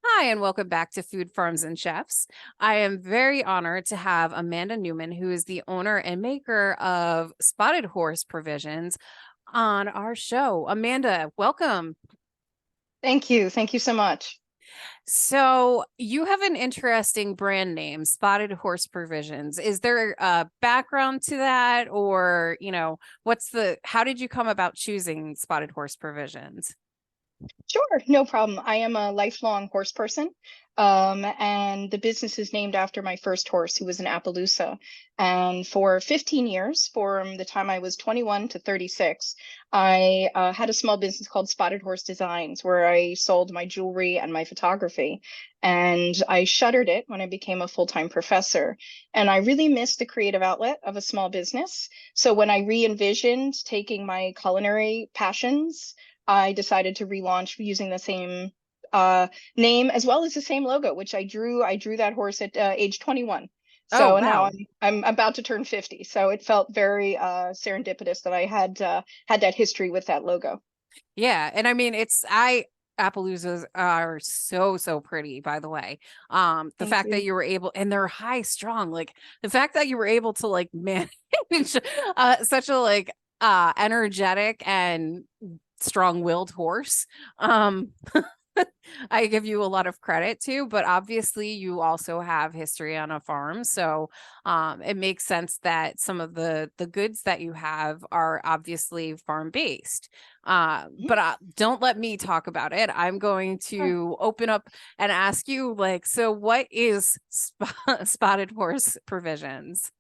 Hi, and welcome back to Food Farms and Chefs. I am very honored to have Amanda Newman, who is the owner and maker of Spotted Horse Provisions, on our show. Amanda, welcome. Thank you. Thank you so much. So, you have an interesting brand name, Spotted Horse Provisions. Is there a background to that, or, how did you come about choosing Spotted Horse Provisions? Sure, no problem. I am a lifelong horse person, and the business is named after my first horse, who was an Appaloosa. And for 15 years, from the time I was 21 to 36, I had a small business called Spotted Horse Designs, where I sold my jewelry and my photography. And I shuttered it when I became a full-time professor. And I really missed the creative outlet of a small business. So when I re-envisioned taking my culinary passions, I decided to relaunch using the same uh, name as well as the same logo, which I drew. I drew that horse at age 21. Oh, So now wow. I'm about to turn 50. So it felt very serendipitous that I had that history with that logo. Yeah, and I mean I Appaloozas are so pretty, by the way. The Thank fact that you. you were able, and they're high strong, like the fact that you were able to like manage such a energetic and strong-willed horse. Um I give you a lot of credit too, but obviously you also have history on a farm. So it makes sense that some of the goods that you have are obviously farm based. Mhm. But don't let me talk about it. I'm going Sure. to open up and ask you, like, so what is Spotted Horse Provisions?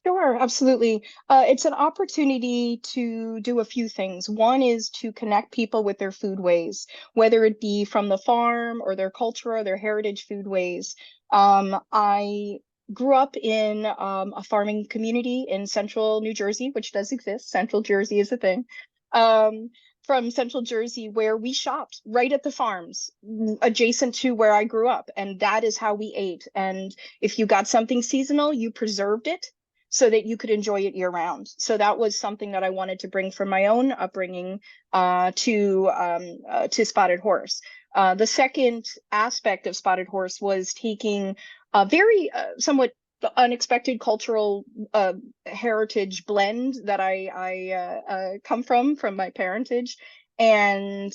Sure, absolutely. It's an opportunity to do a few things. One is to connect people with their food ways, whether it be from the farm or their culture or their heritage food ways. I grew up in a farming community in central New Jersey, which does exist. Central Jersey is a thing. Um, from Central Jersey, where we shopped right at the farms adjacent to where I grew up. And that is how we ate. And if you got something seasonal, you preserved it so that you could enjoy it year round. So that was something that I wanted to bring from my own upbringing to Spotted Horse. The second aspect of Spotted Horse was taking a very somewhat unexpected cultural heritage blend that I come from my parentage, and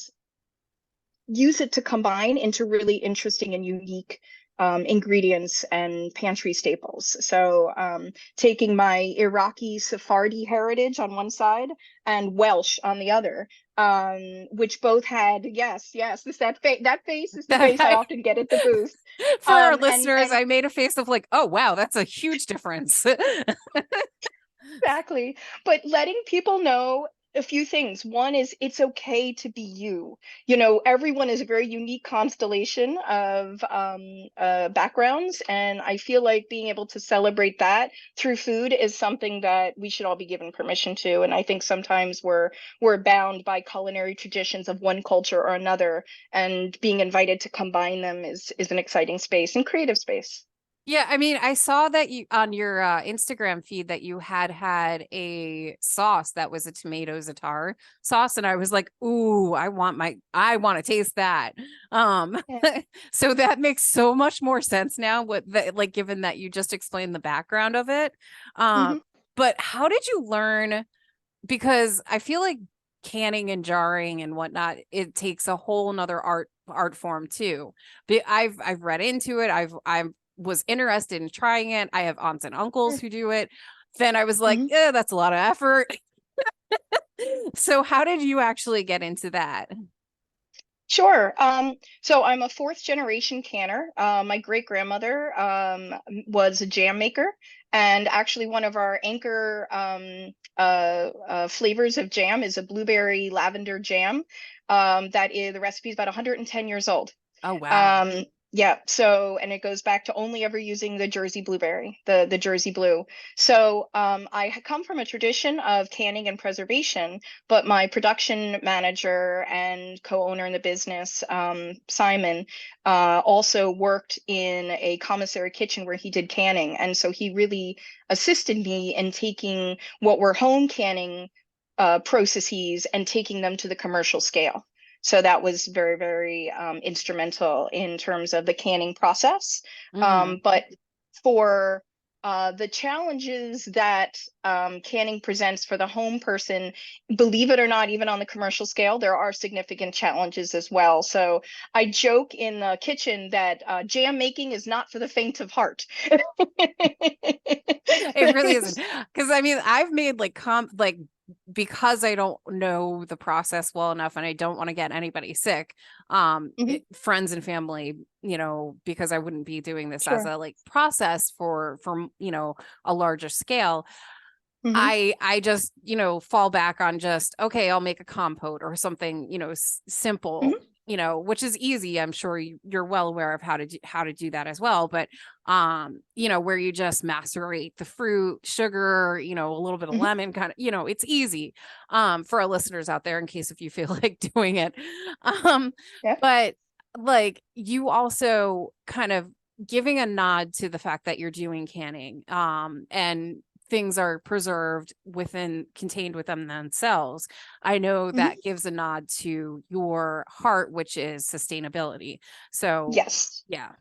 use it to combine into really interesting and unique ingredients and pantry staples. So taking my Iraqi Sephardi heritage on one side and Welsh on the other, which both had, yes, that face is the face I often get at the booth. For our And listeners, I made a face of like, oh wow, that's a huge difference. Exactly. But letting people know a few things. One is it's okay to be you. You know, everyone is a very unique constellation of backgrounds, and I feel like being able to celebrate that through food is something that we should all be given permission to. And I think sometimes we're bound by culinary traditions of one culture or another, and being invited to combine them is an exciting space and creative space. Yeah, I mean, I saw that you on your Instagram feed that you had a sauce that was a tomato za'atar sauce, and I was like, "Ooh, I want to taste that." Um, Yeah. so that makes so much more sense now. What the like, given that you just explained the background of it. Um, Mhm. but how did you learn? Because I feel like canning and jarring and whatnot, it takes a whole nother art form too. But I've read into it. I was interested in trying it. I have aunts and uncles who do it. Then I was like, Mhm. yeah, that's a lot of effort. So how did you actually get into that? Sure. So I'm a fourth generation canner. My great grandmother was a jam maker, and actually one of our anchor flavors of jam is a blueberry lavender jam. That is the recipe is about 110 years old. Oh wow. Um, yeah, so and it goes back to only ever using the Jersey blueberry, the Jersey blue. So come from a tradition of canning and preservation, but my production manager and co-owner in the business, Simon, also worked in a commissary kitchen where he did canning, and so he really assisted me in taking what were home canning processes and taking them to the commercial scale. So that was very, very instrumental in terms of the canning process. Hmm. But for the challenges that canning presents for the home person, believe it or not, even on the commercial scale, there are significant challenges as well. So I joke in the kitchen that jam making is not for the faint of heart. It really isn't. Because I mean, I've made like because I don't know the process well enough and I don't want to get anybody sick, Mhm, friends and family, because I wouldn't be doing this as sure. a like process for a larger scale. Hmm. I just, fall back on just, okay, I'll make a compote or something, simple, Hmm. which is easy. I'm sure you're well aware of how to do that as well. But, where you just macerate the fruit, sugar, a little bit of Hmm. lemon kind of, it's easy, for our listeners out there in case if you feel like doing it. Um, Yeah. but like you also kind of giving a nod to the fact that you're doing canning, and things are preserved contained within themselves. I know Hmm. that gives a nod to your heart, which is sustainability. So Yes. yeah.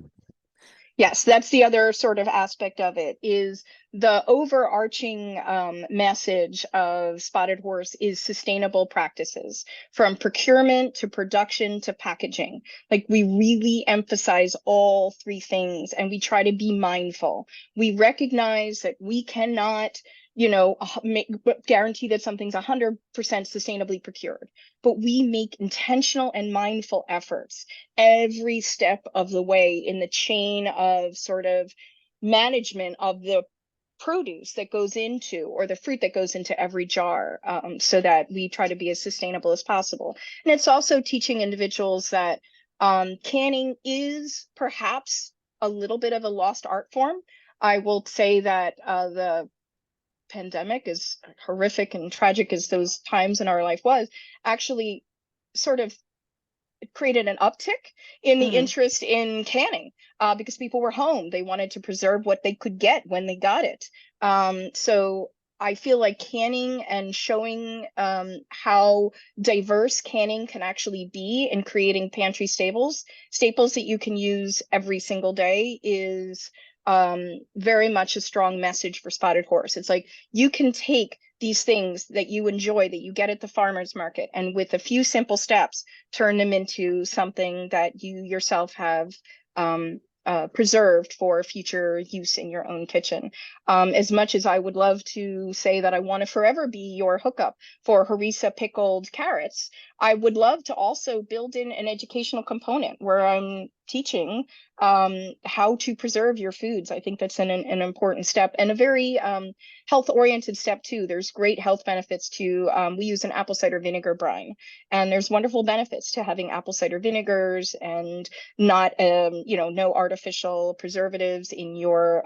Yes, that's the other sort of aspect of it is the overarching message of Spotted Horse is sustainable practices from procurement to production to packaging. Like we really emphasize all three things and we try to be mindful. We recognize that we cannot, guarantee that something's 100% sustainably procured, but we make intentional and mindful efforts every step of the way in the chain of sort of management of the produce that goes into or the fruit that goes into every jar, so that we try to be as sustainable as possible. And it's also teaching individuals that canning is perhaps a little bit of a lost art form. I will say that the pandemic, as horrific and tragic as those times in our life was, actually sort of created an uptick in the Hmm. interest in canning, because people were home. They wanted to preserve what they could get when they got it. So I feel like canning and showing how diverse canning can actually be in creating pantry staples that you can use every single day is very much a strong message for Spotted Horse. It's like you can take these things that you enjoy that you get at the farmer's market and with a few simple steps turn them into something that you yourself have preserved for future use in your own kitchen. As much as I would love to say that I want to forever be your hookup for harissa pickled carrots, I would love to also build in an educational component where I'm teaching how to preserve your foods. I think that's an important step and a very health oriented step too. There's great health benefits to, we use an apple cider vinegar brine, and there's wonderful benefits to having apple cider vinegars and not, no artificial preservatives in your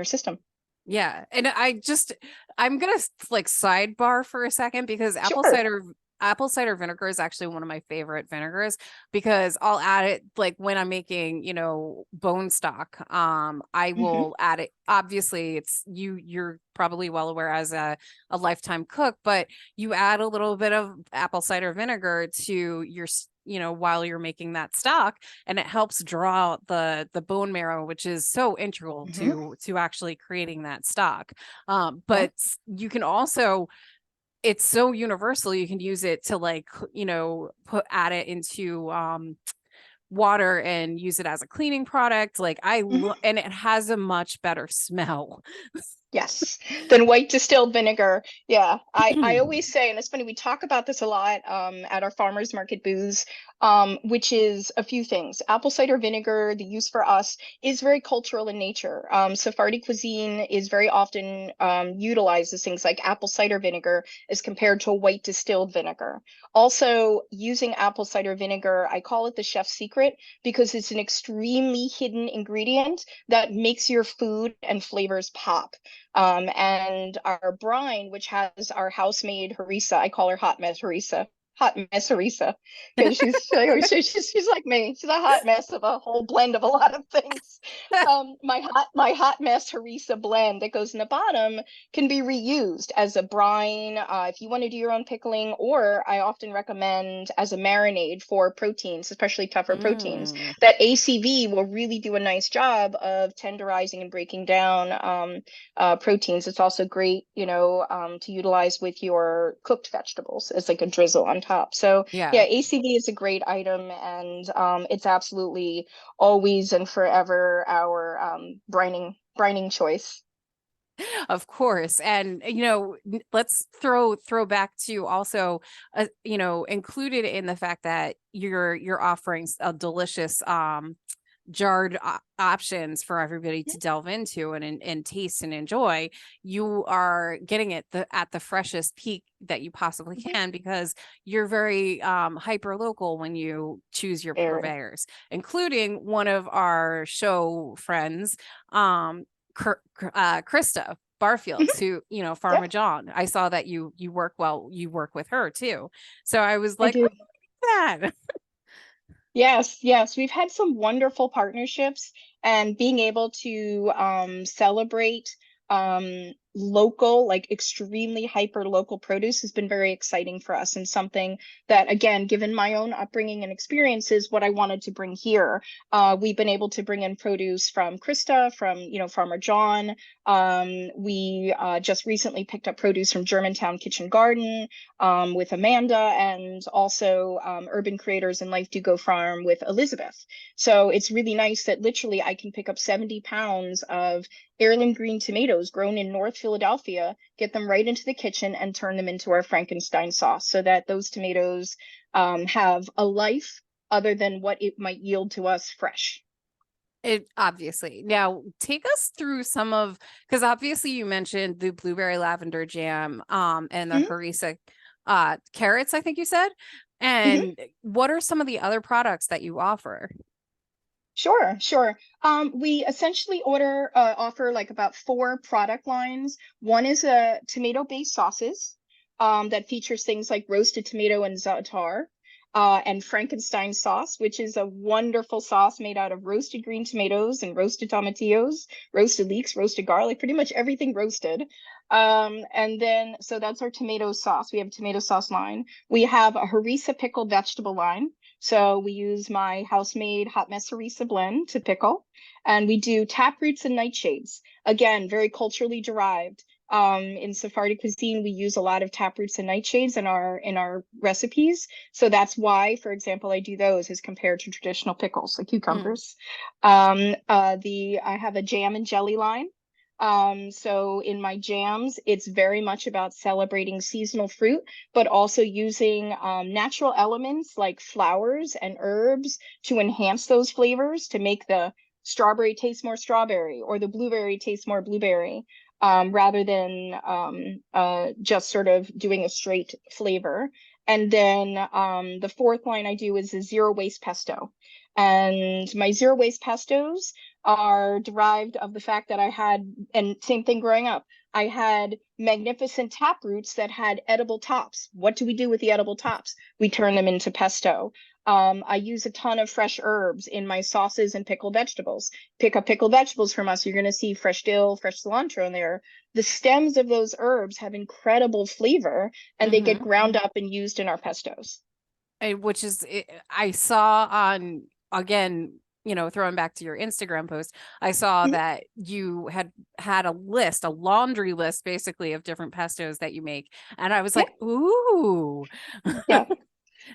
system. Yeah. And I'm gonna like sidebar for a second because Sure. apple cider vinegar is actually one of my favorite vinegars because I'll add it like when I'm making, bone stock. I Hmm. will add it. Obviously, you're probably well aware as a lifetime cook, but you add a little bit of apple cider vinegar to while you're making that stock, and it helps draw out the bone marrow, which is so integral Hmm. to actually creating that stock. Yeah. But you can also, it's so universal, you can use it to like, add it into water and use it as a cleaning product. Like Hmm. and it has a much better smell. Yes, than white distilled vinegar. Yeah, I always say, and it's funny, we talk about this a lot at our farmers market booths, which is a few things. Apple cider vinegar, the use for us is very cultural in nature. Sephardi cuisine is very often utilizes things like apple cider vinegar as compared to a white distilled vinegar. Also, using apple cider vinegar, I call it the chef's secret because it's an extremely hidden ingredient that makes your food and flavors pop. And our brine, which has our house made harissa, I call her hot mess harissa. hot mess harissa, because she's like me. She's a hot mess of a whole blend of a lot of things. My hot mess harissa blend that goes in the bottom can be reused as a brine, if you want to do your own pickling, or I often recommend as a marinade for proteins, especially tougher proteins. Mm, That ACV will really do a nice job of tenderizing and breaking down proteins. It's also great, to utilize with your cooked vegetables as like a drizzle on top. So yeah. yeah, ACV is a great item, and it's absolutely always and forever our brining choice. Of course. And let's throw back to also included in the fact that you're offering a delicious jarred options for everybody to delve into and taste and enjoy. You are getting it at the freshest peak that you possibly can, because you're very hyper local when you choose your purveyors, including one of our show friends, Krista Barfields, who, Pharma John. I saw that you work with her too. So I was I like, do. that. Yes. We've had some wonderful partnerships, and being able to celebrate local, like extremely hyper local produce has been very exciting for us, and something that, again, given my own upbringing and experiences, what I wanted to bring here. We've been able to bring in produce from Krista, from Farmer John. We just recently picked up produce from Germantown Kitchen Garden with Amanda, and also Urban Creators and Life Do Go Farm with Elizabeth. So it's really nice that literally I can pick up 70 pounds of heirloom green tomatoes grown in North Philadelphia, get them right into the kitchen, and turn them into our Frankenstein sauce, so that those tomatoes have a life other than what it might yield to us fresh. It obviously. Now take us through some of, because obviously you mentioned the blueberry lavender jam and the harissa carrots, I think you said. And what are some of the other products that you offer? Sure. We essentially offer like about 4 product lines. One is a tomato-based sauces that features things like roasted tomato and za'atar, and Frankenstein sauce, which is a wonderful sauce made out of roasted green tomatoes and roasted tomatillos, roasted leeks, roasted garlic, pretty much everything roasted. And then, so that's our tomato sauce. We have a tomato sauce line. We have a harissa pickled vegetable line. So we use my house-made hot mess harissa blend to pickle, and we do tap roots and nightshades. Again, very culturally derived. In Sephardi cuisine, we use a lot of tap roots and nightshades in our recipes. So that's why, for example, I do those as compared to traditional pickles like cucumbers. I have a jam and jelly line. So in my jams, it's very much about celebrating seasonal fruit, but also using natural elements like flowers and herbs to enhance those flavors, to make the strawberry taste more strawberry or the blueberry taste more blueberry, rather than just sort of doing a straight flavor. And then the 4th line I do is a zero waste pesto. And my zero waste pestos are derived of the fact that I had, and same thing growing up, I had magnificent tap roots that had edible tops. What do we do with the edible tops? We turn them into pesto. I use a ton of fresh herbs in my sauces and pickled vegetables. Pick up pickled vegetables from us, you're going to see fresh dill, fresh cilantro in there. The stems of those herbs have incredible flavor, and they get ground up and used in our pestos. Which is, I saw on, again, throwing back to your Instagram post, I saw that you had a laundry list basically of different pestos that you make. And I was like, ooh. Yeah.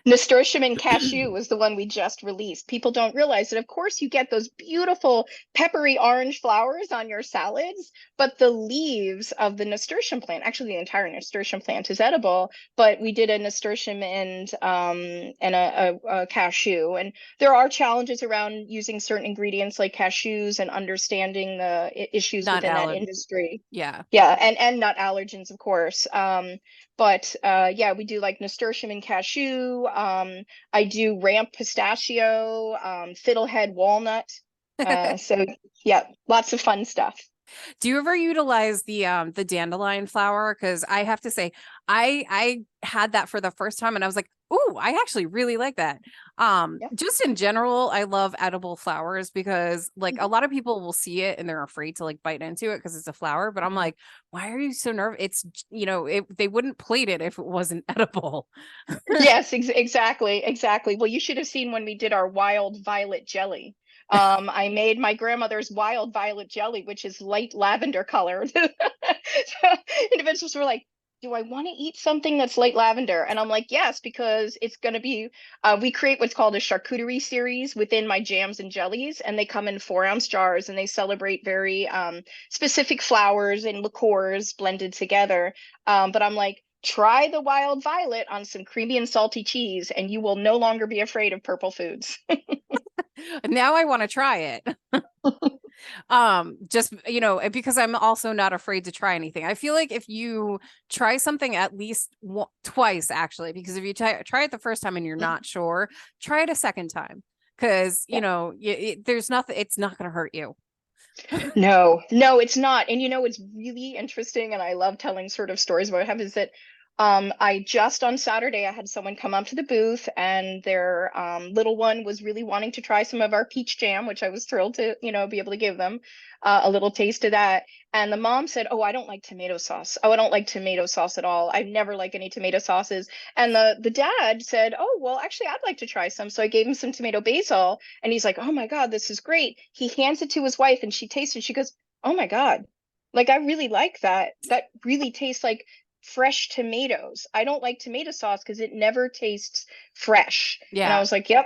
Nasturtium and cashew was the one we just released. People don't realize that, of course, you get those beautiful peppery orange flowers on your salads, but the leaves of the nasturtium plant, actually the entire nasturtium plant is edible, but we did a nasturtium and a cashew. And there are challenges around using certain ingredients like cashews and understanding the issues Not within that allergy. industry. Yeah. Yeah, and nut allergens, of course. But yeah, we do like nasturtium and cashew. I do ramp pistachio, fiddlehead walnut. So yeah, lots of fun stuff. Do you ever utilize the dandelion flower? Because I have to say, I had that for the first time and I was like, Ooh, I actually really like that. Yeah. Just in general, I love edible flowers because like a Mhm. lot of people will see it and they're afraid to like bite into it because it's a flower. But I'm Mhm. like, why are you so nervous? They wouldn't plate it if it wasn't edible. Yes, exactly. Well, you should have seen when we did our wild violet jelly. I made my grandmother's wild violet jelly, which is light lavender color. So individuals were like, "Do I want to eat something that's light lavender?" And I'm like, "Yes, because it's going to be." We create what's called a charcuterie series within my jams and jellies, and they come in 4-ounce jars, and they celebrate very specific flowers and liqueurs blended together. But I'm like, try the wild violet on some creamy and salty cheese, and you will no longer be afraid of purple foods. Now I want to try it. Just because I'm also not afraid to try anything. I feel like if you try something at least twice, actually, because if you try it the first time and you're not sure, try it a second time because Yeah. there's nothing, it's not going to hurt you. No, it's not. And it's really interesting, and I love telling sort of stories about what happened is that I just on Saturday I had someone come up to the booth, and their little one was really wanting to try some of our peach jam, which I was thrilled to, be able to give them a little taste of that. And the mom said, "Oh, I don't like tomato sauce. Oh, I don't like tomato sauce at all. I've never liked any tomato sauces." And the dad said, "Oh, well, actually, I'd like to try some." So I gave him some tomato basil, and he's like, "Oh my God, this is great." He hands it to his wife, and she tastes it. She goes, "Oh my God, like I really like that. That really tastes like fresh tomatoes. I don't like tomato sauce because it never tastes fresh." And I Yeah. was like, "Yep,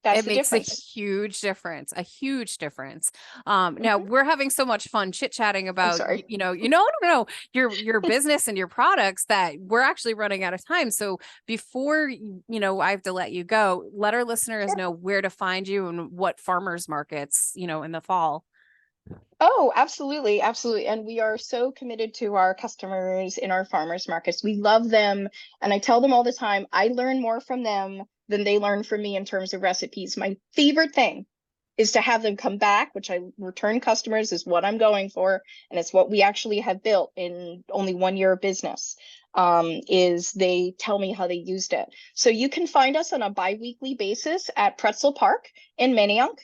that's It the makes a difference." huge difference, a huge difference. Now Mhm. we're having so much fun chit-chatting I'm about, sorry. no, your business and your products that we're actually running out of time. So before, I have to let you go, let our listeners Sure. know where to find you and what farmers markets, in the fall. Oh, absolutely, absolutely. And we are so committed to our customers in our farmers markets. We love them. And I tell them all the time, I learn more from them than they learn from me in terms of recipes. My favorite thing is to have them come back, which I return customers is what I'm going for. And it's what we actually have built in only 1 year of business. Is they tell me how they used it. So you can find us on a bi-weekly basis at Pretzel Park in Manayunk.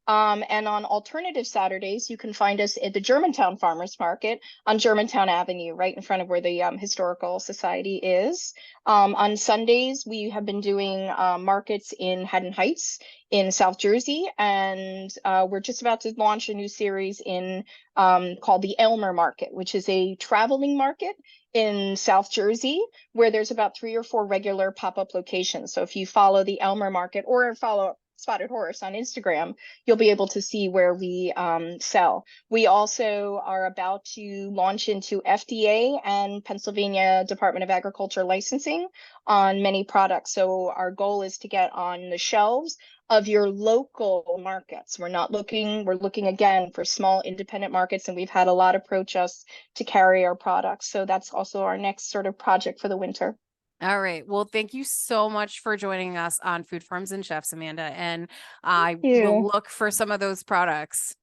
And on alternative Saturdays, you can find us at the Germantown Farmers Market on Germantown Avenue, right in front of where the Historical Society is. On Sundays, we have been doing markets in Haddon Heights in South Jersey, and we're just about to launch a new series in called the Elmer Market, which is a traveling market in South Jersey, where there's about 3 or 4 regular pop-up locations. So if you follow the Elmer Market or follow Spotted Horse on Instagram, you'll be able to see where we sell. We also are about to launch into FDA and Pennsylvania Department of Agriculture licensing on many products. So our goal is to get on the shelves of your local markets. We're looking again for small independent markets, and we've had a lot approach us to carry our products. So that's also our next sort of project for the winter. All right. Well, thank you so much for joining us on Food Farms and Chefs, Amanda. And Thank I will you. look for some of those products.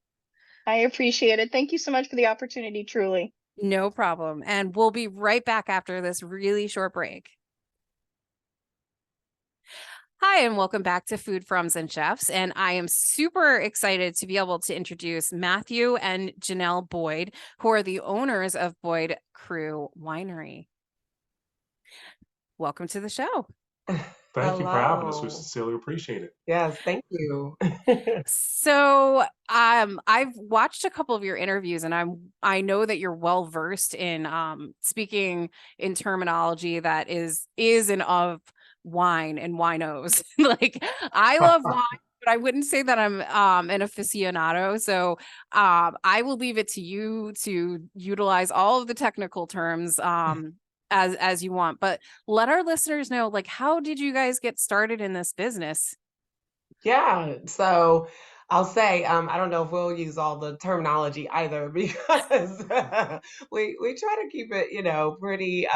I appreciate it. Thank you so much for the opportunity, truly. No problem. And we'll be right back after this really short break. Hi, and welcome back to Food Froms and Chefs. And I am super excited to be able to introduce Matthew and Jon'll Boyd, who are the owners of Boyd Cru Winery. Welcome to the show. Thank you for having us. We Hello. sincerely appreciate it. Yes, thank you. So, I've watched a couple of your interviews, and I know that you're well versed in speaking in terminology that is and of wine and winos. Like I love wine, but I wouldn't say that I'm an aficionado. So, I will leave it to you to utilize all of the technical terms as you want. But let our listeners know, like, how did you guys get started in this business? Yeah, so I'll say I don't know if we'll use all the terminology either because we try to keep it, pretty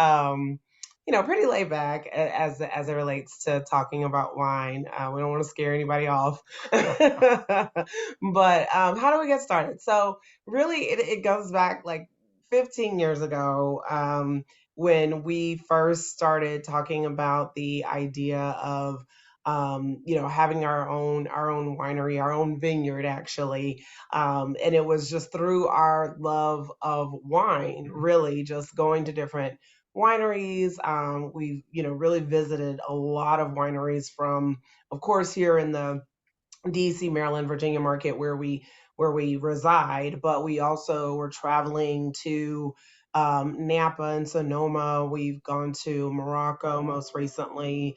pretty laid back as it relates to talking about wine. We don't want to scare anybody off. But how do we get started? So really it goes back like 15 years ago. when we first started talking about the idea of having our own winery, our own vineyard, actually. And it was just through our love of wine, really, just going to different wineries. We've really visited a lot of wineries from, of course, here in the DC, Maryland, Virginia market where we reside, but we also were traveling to Napa and Sonoma. We've gone to Morocco most recently.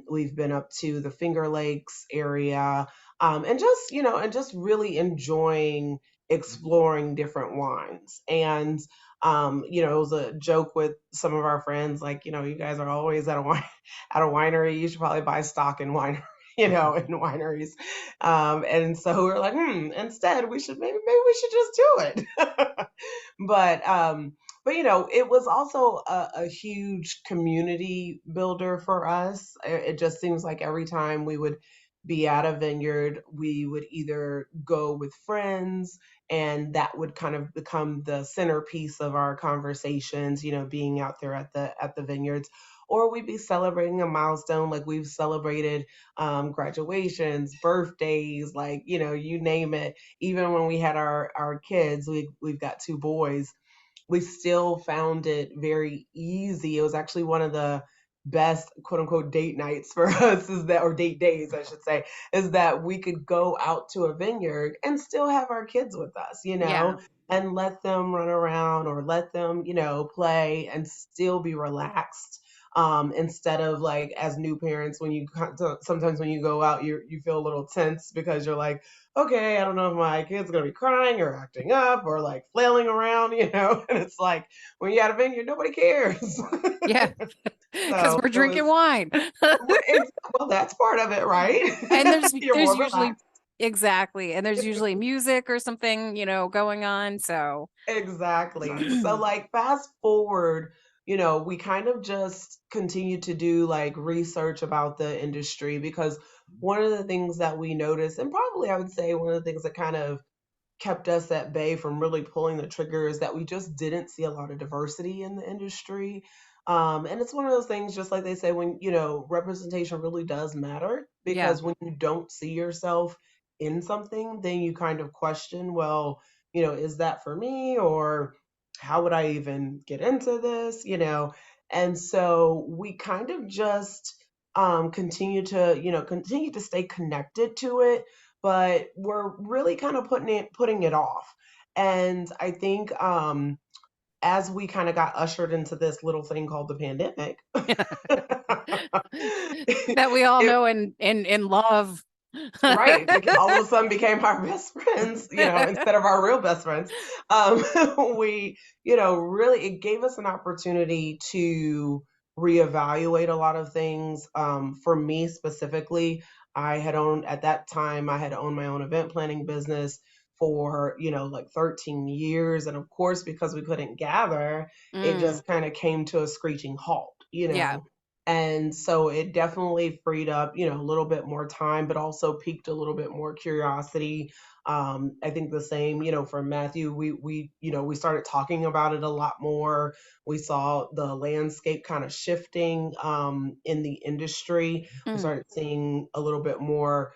We've been up to the Finger Lakes area, and just really enjoying exploring different wines. And it was a joke with some of our friends, like, you guys are always at a wine at a winery. You should probably buy stock in wine in wineries. And so we were like, instead maybe we should just do it. but it was also a huge community builder for us. It just seems like every time we would be at a vineyard, we would either go with friends, and that would kind of become the centerpiece of our conversations, being out there at the vineyards, or we'd be celebrating a milestone. Like, we've celebrated graduations, birthdays, like, you name it. Even when we had our kids, we've got two boys, we still found it very easy. It was actually one of the best quote unquote date nights for us, or date days, I should say, is that we could go out to a vineyard and still have our kids with us, Yeah. and let them run around, or let them, play, and still be relaxed. Instead of, like, as new parents, sometimes when you go out, you feel a little tense because you're like, okay, I don't know if my kid's gonna be crying or acting up or like flailing around, and it's like, when you're at a vineyard, nobody cares. Yeah. Because So we're it was, drinking wine. well, that's part of it, right? And there's You're there's more usually relaxed. exactly. And there's usually music or something, going on. So Exactly. So, like, fast forward, we kind of just continue to do like research about the industry, because one of the things that we noticed, and probably I would say one of the things that kind of kept us at bay from really pulling the trigger, is that we just didn't see a lot of diversity in the industry. And it's one of those things, just like they say, when, representation really does matter, yeah. because when you don't see yourself in something, then you kind of question, well, is that for me? Or how would I even get into this? And so we kind of just continue to stay connected to it, but we're really kind of putting it off. And I think as we kind of got ushered into this little thing called the pandemic, That we all it, know and love. right, all of a sudden became our best friends, instead of our real best friends. Um, we, really, it gave us an opportunity to reevaluate a lot of things. For me specifically, at that time, I had owned my own event planning business for, like 13 years. And of course, because we couldn't gather, it Mm, just kind of came to a screeching halt. yeah. And so it definitely freed up, a little bit more time, but also piqued a little bit more curiosity. I think the same, for Matthew, we started talking about it a lot more. We saw the landscape kind of shifting in the industry. We Mm, started seeing a little bit more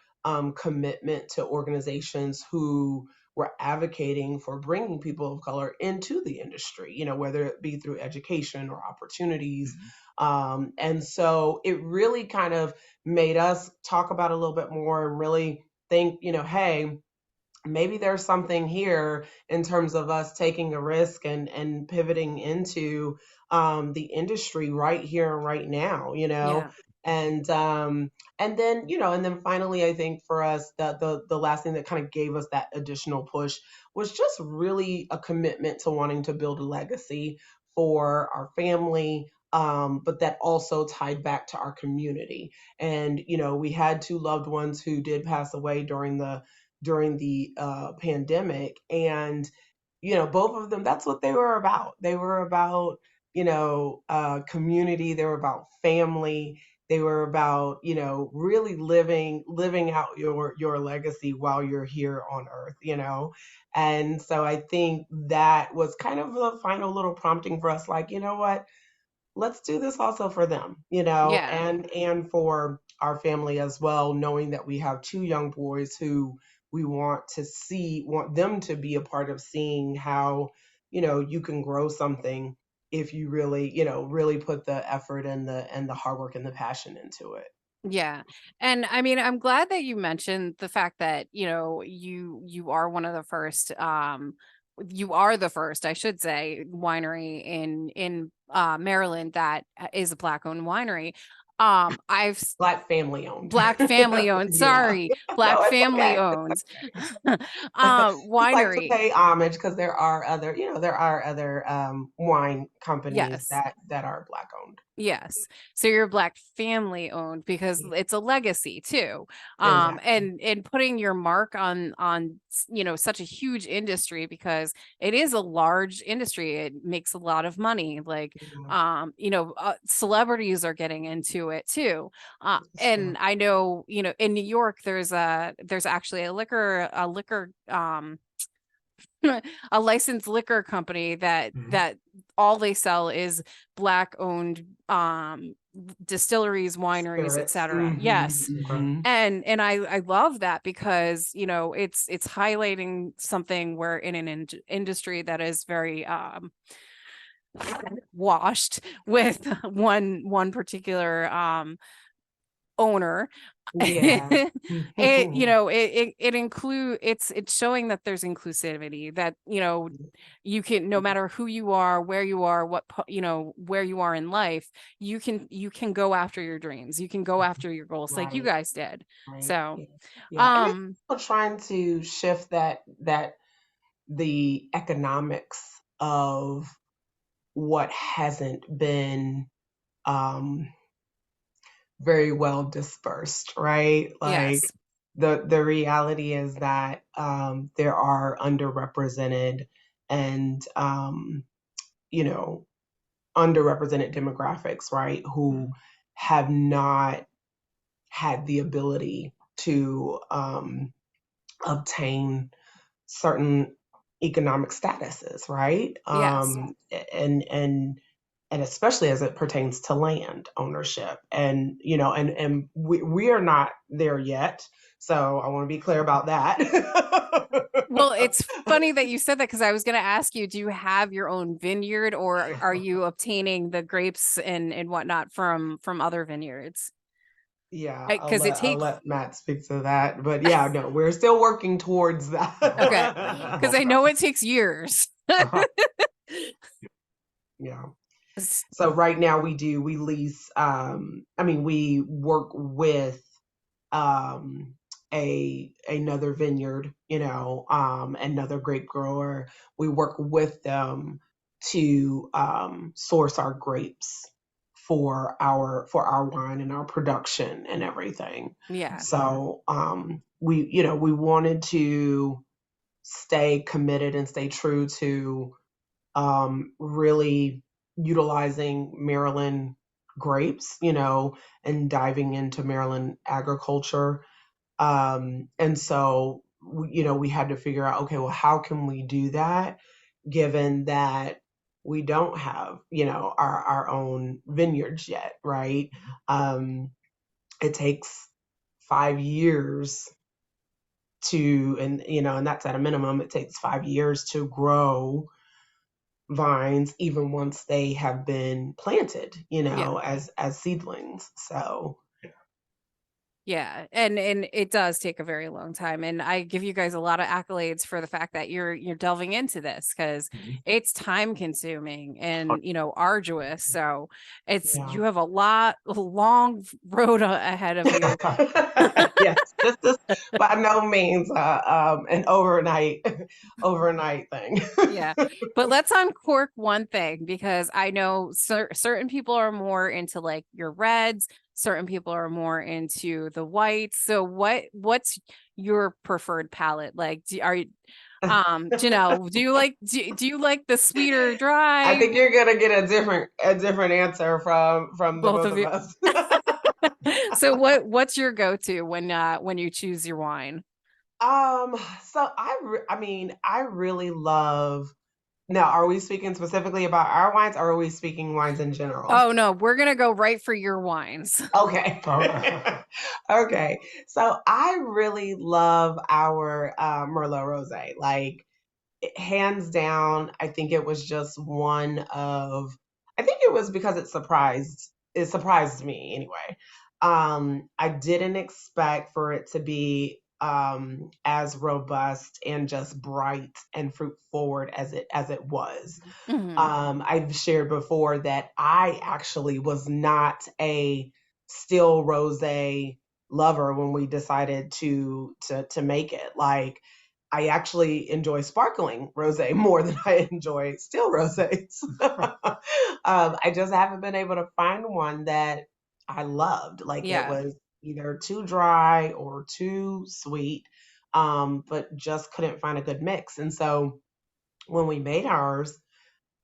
commitment to organizations who were advocating for bringing people of color into the industry, whether it be through education or opportunities. And so it really kind of made us talk about it a little bit more, and really think, hey, maybe there's something here in terms of us taking a risk and pivoting into the industry right here and right now, yeah. and and then finally, I think for us, the last thing that kind of gave us that additional push was just really a commitment to wanting to build a legacy for our family. But that also tied back to our community. And we had two loved ones who did pass away during the pandemic, and both of them, that's what they were about. They were about community. They were about family. They were about, really living out your legacy while you're here on earth. And so I think that was kind of the final little prompting for us, like, you know what? Let's do this also for them, Yeah. and for our family as well, knowing that we have two young boys who we want them to be a part of seeing how, you can grow something if you really put the effort and the hard work and the passion into it. Yeah. And I mean, I'm glad that you mentioned the fact that, you are one of the first, you are the first, I should say, winery in Maryland that is a Black owned winery. I've Black family owned. Black family owned, Yeah. sorry, No, Black it's family okay. owned Just like to winery. pay homage because there are other wine companies Yes. that are Black owned. Yes. So you're Black family owned because Yeah, it's a legacy too. exactly. And putting your mark on such a huge industry, because it is a large industry. It makes a lot of money. Like Yeah, celebrities are getting into it too. that's And true. I know, in New York there's actually a liquor a licensed liquor company that Hmm. that all they sell is Black owned distilleries, wineries, Spirits. etc. Hmm. Yes. Okay. Hmm. And I love that, because it's highlighting something where in an industry that is very washed with one particular owner. Yeah. It's showing that there's inclusivity, that you can, no matter who you are, where you are, where you are in life, you can go after your dreams, you can go after your goals like you Right. guys did. Right. So Yeah. Yeah. And it's um also trying to shift that the economics of what hasn't been um very well dispersed, right? Like yes. the reality is that there are underrepresented and you know underrepresented demographics, right, who Mhm. have not had the ability to obtain certain economic statuses, right? Yes. And especially as it pertains to land ownership, and we are not there yet, so I want to be clear about that. Well, it's funny that you said that, because I was going to ask you, do you have your own vineyard, or are you obtaining the grapes and whatnot from other vineyards? Yeah, I'll Because it let I'll takes let Matt speak to that, but yeah, no, we're still working towards okay, that. because I know it takes years. Uh-huh. Yeah. S- So right now we lease, we work with um another vineyard, another grape grower. We work with them to source our grapes for our wine and our production and everything. Yeah. So we wanted to stay committed and stay true to really utilizing Maryland grapes, and diving into Maryland agriculture. And so, we had to figure out, okay, well, how can we do that given that we don't have, our own vineyards yet, right? Um, it takes 5 years and that's at a minimum. It takes 5 years to grow vines even once they have been planted, Yeah. as seedlings. So Yeah, and it does take a very long time, and I give you guys a lot of accolades for the fact that you're delving into this, because Mhm. it's time consuming and arduous. So yeah. you have a long road ahead of you. Yes, this is by no means an overnight thing. Yeah, but let's uncork one thing, because I know certain people are more into like your reds, certain people are more into the whites. So what's your preferred palate? Like, Jon'elle, do you like the sweeter I dry? think you're gonna get a different answer from the Both both of of you. us. So what's your go-to when you choose your wine? So I mean, I really love. Now, are we speaking specifically about our wines, or are we speaking wines in general? Oh no, we're gonna go right for your wines. Okay. Oh, Okay. So I really love our Merlot Rosé. Like, hands down, I think it was just one of, I think it was because it surprised me anyway. I didn't expect for it to be as robust and just bright and fruit forward as it was. Mhm. I've shared before that I actually was not a still rosé lover when we decided to make it. Like, I actually enjoy sparkling rosé more than I enjoy still rosés. I just haven't been able to find one that I loved. Like, it Yeah. was either too dry or too sweet, but just couldn't find a good mix. And so when we made ours,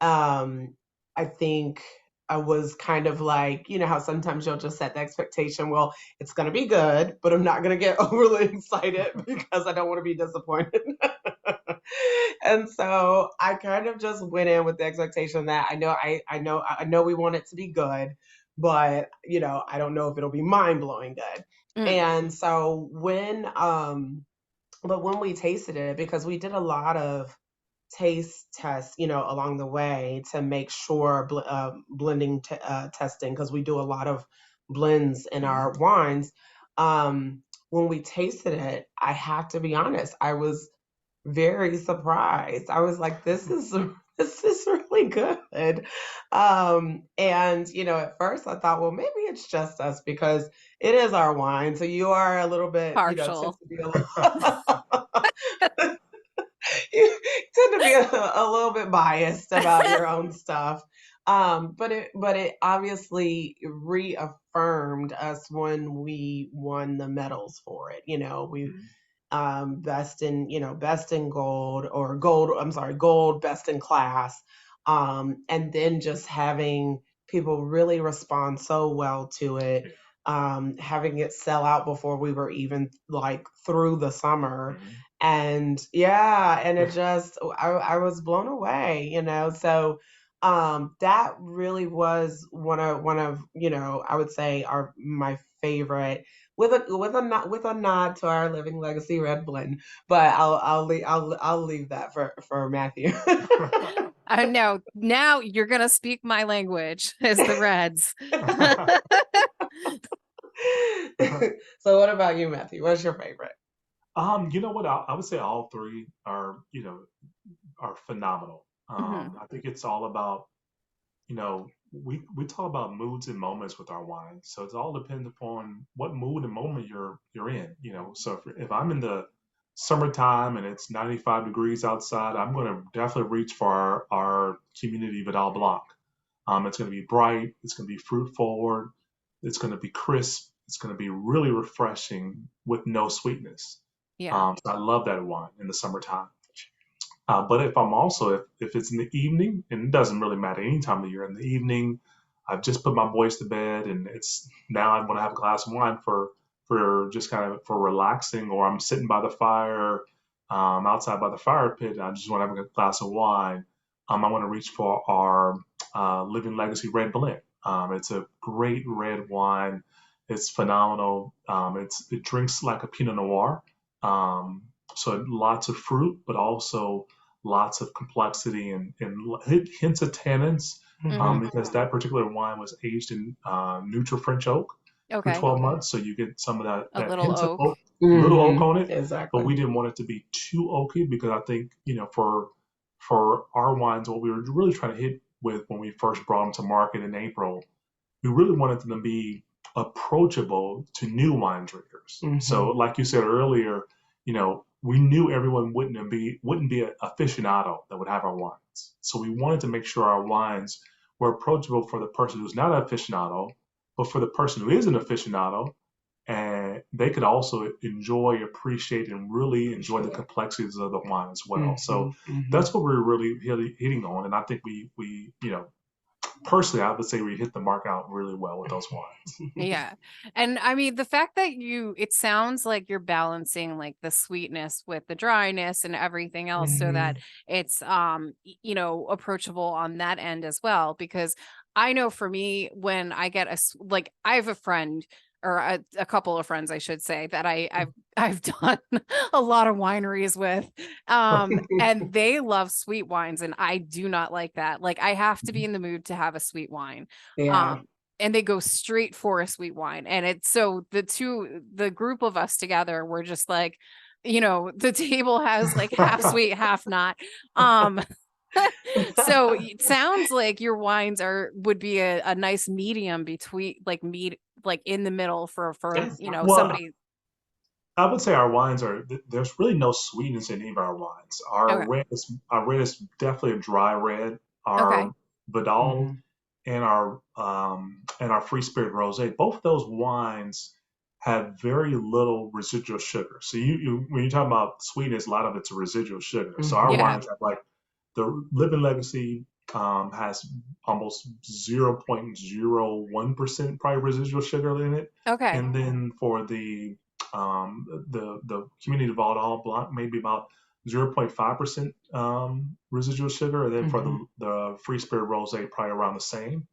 I think I was kind of like, you know, how sometimes you'll just set the expectation, well, it's going to be good, but I'm not going to get overly excited because I don't want to be disappointed. And so I kind of just went in with the expectation that I know we want it to be good, but you know, I don't know if it'll be mind-blowing good. Mm. And so when we tasted it, because we did a lot of taste tests, you know, along the way to make sure blending testing, because we do a lot of blends in our wines. When we tasted it, I have to be honest, I was very surprised. I was like, this is really good. And you know, at first I thought, well, maybe it's just us because it is our wine. So you are a little bit, you know, tend Partial. to be a little you tend to be a little bit biased about your own stuff. But it obviously reaffirmed us when we won the medals for it. You know, we best in gold, or gold, I'm sorry, gold, best in class. And then just having people really respond so well to it, having it sell out before we were even like through the summer. And yeah, and it just, I was blown away, you know. So that really was one of, you know, I would say my favorite, with a nod to our Living Legacy Red Blend. But I'll leave that for Matthew. I know. Now you're gonna speak my language as the Reds. So what about you, Matthew? What's your favorite? You know what? I would say all three are, you know, are phenomenal. Mhm. I think it's all about, you know, we talk about moods and moments with our wine. So it's all depends upon what mood and moment you're in. You know, so if I'm in the summertime and it's 95 degrees outside, I'm going to definitely reach for our community Vidal Blanc. It's going to be bright. It's going to be fruit forward. It's going to be crisp. It's going to be really refreshing with no sweetness. Yeah. So I love that wine in the summertime. But if I'm also if it's in the evening, and it doesn't really matter any time of the year, in the evening, I've just put my boys to bed, and it's now I want to have a glass of wine for just kind of for relaxing, or I'm sitting by the fire, outside by the fire pit, and I just want to have a glass of wine. I want to reach for our Living Legacy Red Blend. It's a great red wine. It's phenomenal. It drinks like a Pinot Noir. Um, so lots of fruit, but also lots of complexity and hints of tannins, Mhm. because that particular wine was aged in neutral French oak for Okay. 12 months. So you get some of A that little hint of oak. oak, little oak Hmm. on it, but Exactly. we didn't want it to be too oaky because I think, you know, for our wines, what we were really trying to hit with when we first brought them to market in April, we really wanted them to be approachable to new wine drinkers. So, like you said earlier, you know, we knew everyone wouldn't be an aficionado that would have our wines. So we wanted to make sure our wines were approachable for the person who's not an aficionado, but for the person who is an aficionado, and they could also enjoy, appreciate, and really enjoy the complexities of the wine as well. So Hmm. that's what we're really hitting on, and I think we you know personally, I would say we hit the mark out really well with those wines. Yeah. And I mean, the fact that it sounds like you're balancing like the sweetness with the dryness and everything else so that Mhm. it's, approachable on that end as well. Because I know for me, when I get like, I have a friend or a couple of friends, I should say, that I've done a lot of wineries with. And they love sweet wines, and I do not like that. Like, I have to be in the mood to have a sweet wine. Yeah. And they go straight for a sweet wine. And it's so the group of us together, we're just like, the table has like half sweet, half not. Um, so it sounds like your wines would be a nice medium between like in the middle for Yes. Well, somebody. I would say our wines there's really no sweetness in any of our wines. Okay. Our red is definitely a dry red. Okay. Our Vidal Mhm. and our Free Spirit Rosé, both of those wines have very little residual sugar. So you when you talk about sweetness, a lot of it's a residual sugar. So our Yeah. wines have like the Living Legacy has almost 0.01% probably residual sugar in it. Okay. And then for the Community Vaudal Blanc, maybe about 0.5% residual sugar, and then for Mhm. the Free Spirit Rosé, probably around the same.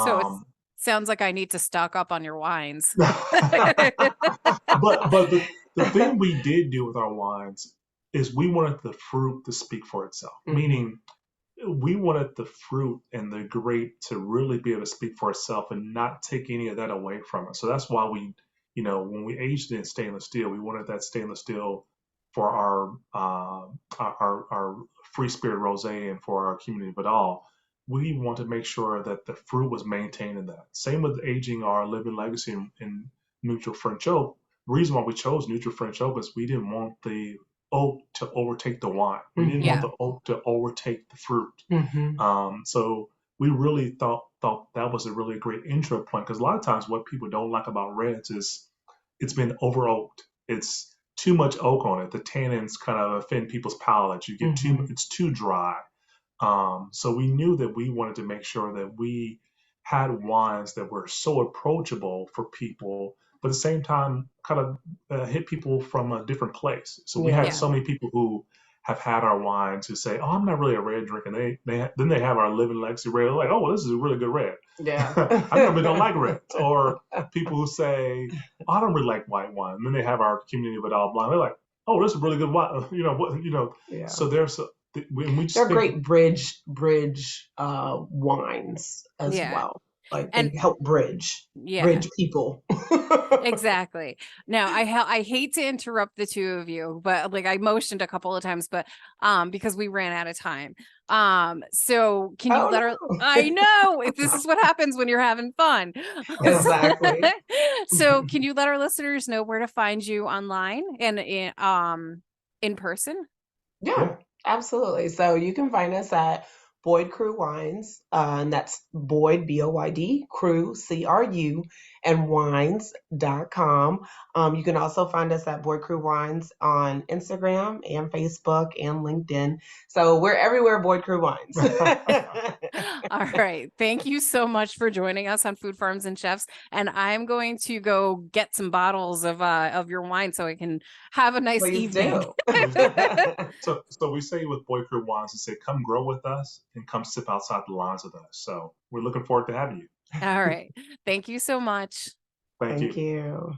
So it Um, sounds like I need to stock up on your wines. but the thing we did do with our wines is we wanted the fruit to speak for itself, Mhm. meaning we wanted the fruit and the grape to really be able to speak for itself and not take any of that away from it. So that's why when we aged it in stainless steel, we wanted that stainless steel for our Free Spirit Rosé and for our Community Vidal. We want to make sure that the fruit was maintained in that. Same with aging our Living Legacy in neutral French oak. The reason why we chose neutral French oak is we didn't want the oak to overtake the wine. We didn't want Yeah. the oak to overtake the fruit. Mhm. So we really thought that was a really great intro point because a lot of times what people don't like about reds is it's been over oaked. It's too much oak on it. The tannins kind of offend people's palates. You get Mhm. it's too dry. So we knew that we wanted to make sure that we had wines that were so approachable for people, but at the same time, kind of hit people from a different place. So we had Yeah. Yes. so many people who have had our wines who say, "Oh, I'm not really a red drinker." And then they have our Living Legacy red. They're like, "Oh, well, this is a really good red." Yeah. I normally don't like reds. Or people who say, "Oh, I don't really like white wine." And then they have our Community Vidal Blanc. They're like, "Oh, this is really good wine." Yeah. So we just They're think great bridge wines as Yeah. well. Like they And help yeah. bridge people. Exactly. Now, I hate to interrupt the two of you, but like I motioned a couple of times, but because we ran out of time. So can you Oh let her I no. know if this is what happens when you're having fun. Exactly. So can you let our listeners know where to find you online and in person? yeah. Yeah, absolutely. So you can find us at Boyd Cru Wines, and that's Boyd, Boyd, Cru, Cru, and wines.com. You can also find us at Boyd Cru Wines on Instagram and Facebook and LinkedIn. So we're everywhere, Boyd Cru Wines. All right. Thank you so much for joining us on Food Farms and Chefs. And I'm going to go get some bottles of your wine so I can have a nice Please evening. do. Please do. So we say with Boy Cru Wines, we say, come grow with us and come sip outside the lines with us. So we're looking forward to having you. All right. Thank you so much. Thank Thank you. you.